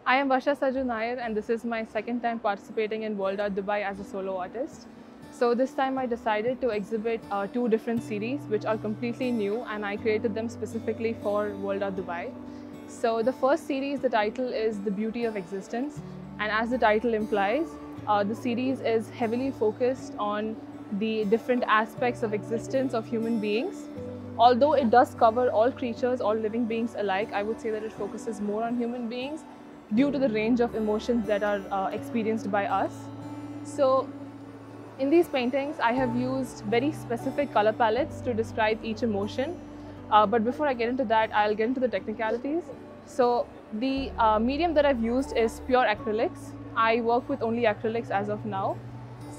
I am Varsha Saju Nair, and this is my second time participating in World Art Dubai as a solo artist. So this time I decided to exhibit two different series which are completely new, and I created them specifically for World Art Dubai. So the first series, the title is The Beauty of Existence, and as the title implies, the series is heavily focused on the different aspects of existence of human beings. Although it does cover all creatures, all living beings alike, I would say that it focuses more on human beings due to the range of emotions that are experienced by us. So in these paintings, I have used very specific color palettes to describe each emotion. But before I get into that, I'll get into the technicalities. So the medium that I've used is pure acrylics. I work with only acrylics as of now.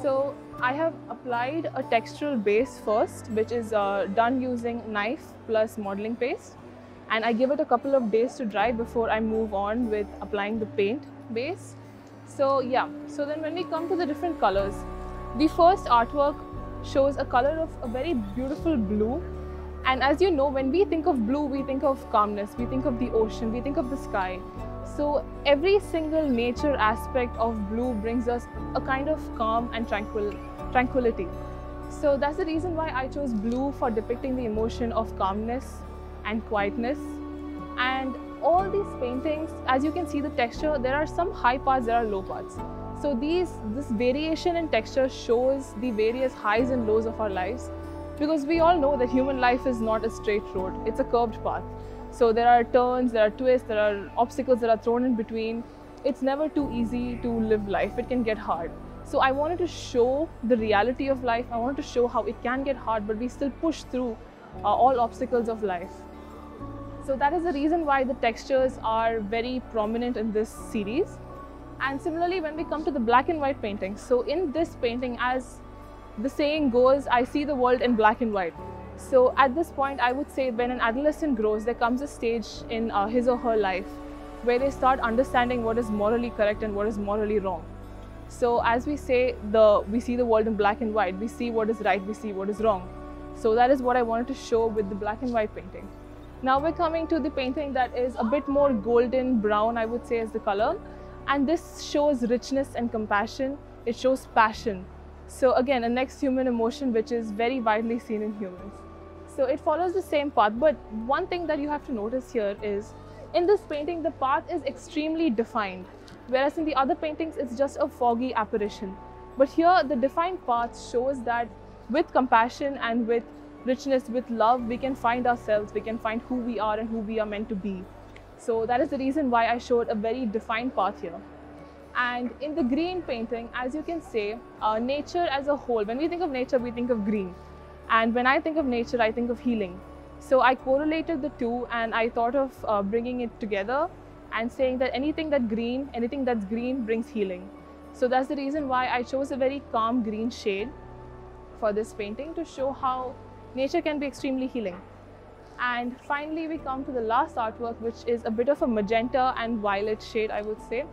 So I have applied a textural base first, which is done using knife plus modeling paste. And I give it a couple of days to dry before I move on with applying the paint base. So yeah, so then when we come to the different colors, the first artwork shows a color of a very beautiful blue. And as you know, when we think of blue, we think of calmness, we think of the ocean, we think of the sky. So every single nature aspect of blue brings us a kind of calm and tranquility. So that's the reason why I chose blue for depicting the emotion of calmness and quietness. And all these paintings, as you can see the texture, there are some high parts, there are low parts. So this variation in texture shows the various highs and lows of our lives, because we all know that human life is not a straight road, it's a curved path. So there are turns, there are twists, there are obstacles that are thrown in between. It's never too easy to live life, it can get hard. So I wanted to show the reality of life, I wanted to show how it can get hard, but we still push through all obstacles of life. So that is the reason why the textures are very prominent in this series. And similarly, when we come to the black and white paintings, so in this painting, as the saying goes, I see the world in black and white. So at this point, I would say when an adolescent grows, there comes a stage in his or her life where they start understanding what is morally correct and what is morally wrong. So as we say, we see the world in black and white, we see what is right, we see what is wrong. So that is what I wanted to show with the black and white painting. Now we're coming to the painting that is a bit more golden brown, I would say, as the color. And this shows richness and compassion. It shows passion. So again, a next human emotion which is very widely seen in humans. So it follows the same path, but one thing that you have to notice here is, in this painting, the path is extremely defined, whereas in the other paintings, it's just a foggy apparition. But here, the defined path shows that with compassion and with richness, with love, we can find ourselves, we can find who we are and who we are meant to be. So that is the reason why I showed a very defined path here. And in the green painting, as you can say, nature as a whole, when we think of nature, we think of green. And when I think of nature, I think of healing. So I correlated the two, and I thought of bringing it together and saying that anything that's green brings healing. So that's the reason why I chose a very calm green shade for this painting, to show how nature can be extremely healing. And finally, we come to the last artwork, which is a bit of a magenta and violet shade, I would say.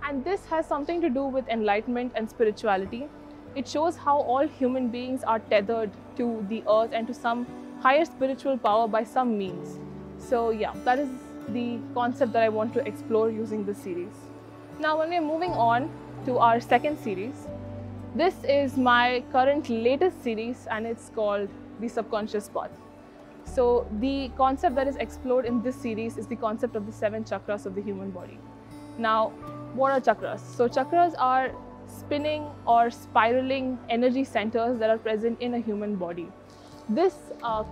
And this has something to do with enlightenment and spirituality. It shows how all human beings are tethered to the earth and to some higher spiritual power by some means. So yeah, that is the concept that I want to explore using this series. Now, when we're moving on to our second series, this is my current latest series, and it's called The Subconscious Path. So the concept that is explored in this series is the concept of the 7 chakras of the human body. Now, what are chakras? So chakras are spinning or spiraling energy centers that are present in a human body. This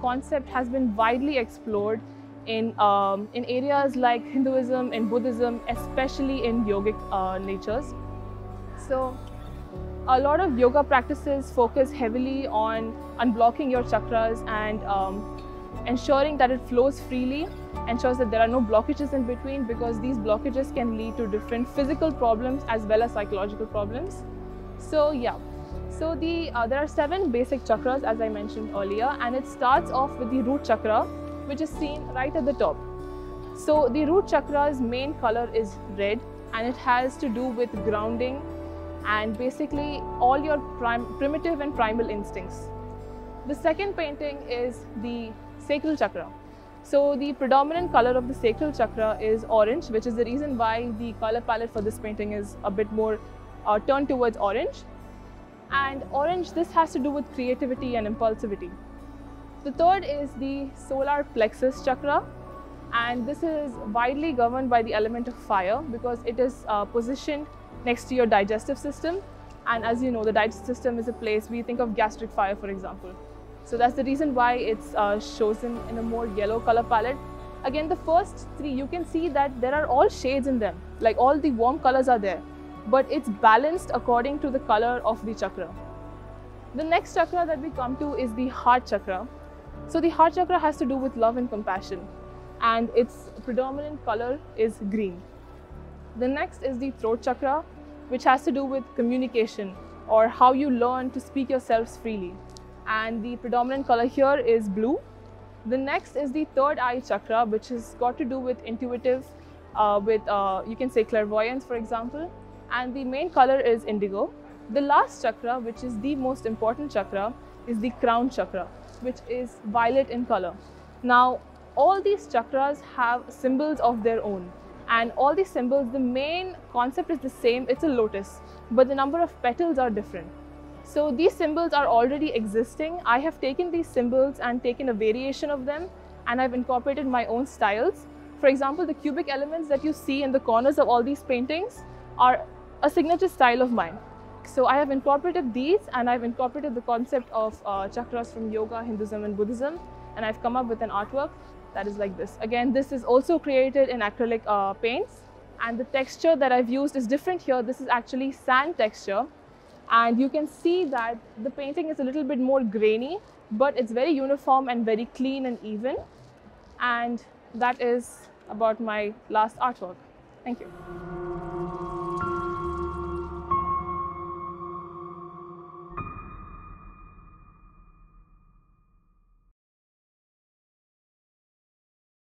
concept has been widely explored in areas like Hinduism and Buddhism, especially in yogic natures. So a lot of yoga practices focus heavily on unblocking your chakras and ensuring that it flows freely, ensures that there are no blockages in between, because these blockages can lead to different physical problems as well as psychological problems. So yeah, so there are 7 basic chakras, as I mentioned earlier, and it starts off with the root chakra, which is seen right at the top. So the root chakra's main color is red, and it has to do with grounding and basically all your primitive and primal instincts. The second painting is the sacral chakra. So the predominant color of the sacral chakra is orange, which is the reason why the color palette for this painting is a bit more turned towards orange. And orange, this has to do with creativity and impulsivity. The third is the solar plexus chakra, and this is widely governed by the element of fire because it is positioned next to your digestive system. And as you know, the digestive system is a place we think of gastric fire, for example. So that's the reason why it's chosen in a more yellow color palette. Again, the first three, you can see that there are all shades in them, like all the warm colors are there, but it's balanced according to the color of the chakra. The next chakra that we come to is the heart chakra. So the heart chakra has to do with love and compassion, and its predominant color is green. The next is the throat chakra, which has to do with communication or how you learn to speak yourselves freely. And the predominant color here is blue. The next is the third eye chakra, which has got to do with intuitive, you can say clairvoyance, for example. And the main color is indigo. The last chakra, which is the most important chakra, is the crown chakra, which is violet in color. Now, all these chakras have symbols of their own. And all these symbols, the main concept is the same, it's a lotus, but the number of petals are different. So these symbols are already existing. I have taken these symbols and taken a variation of them, and I've incorporated my own styles. For example, the cubic elements that you see in the corners of all these paintings are a signature style of mine. So I have incorporated these, and I've incorporated the concept of chakras from yoga, Hinduism and Buddhism, and I've come up with an artwork that is like this. Again, this is also created in acrylic paints, and the texture that I've used is different here. This is actually sand texture, and you can see that the painting is a little bit more grainy, but it's very uniform and very clean and even. And that is about my last artwork. Thank you.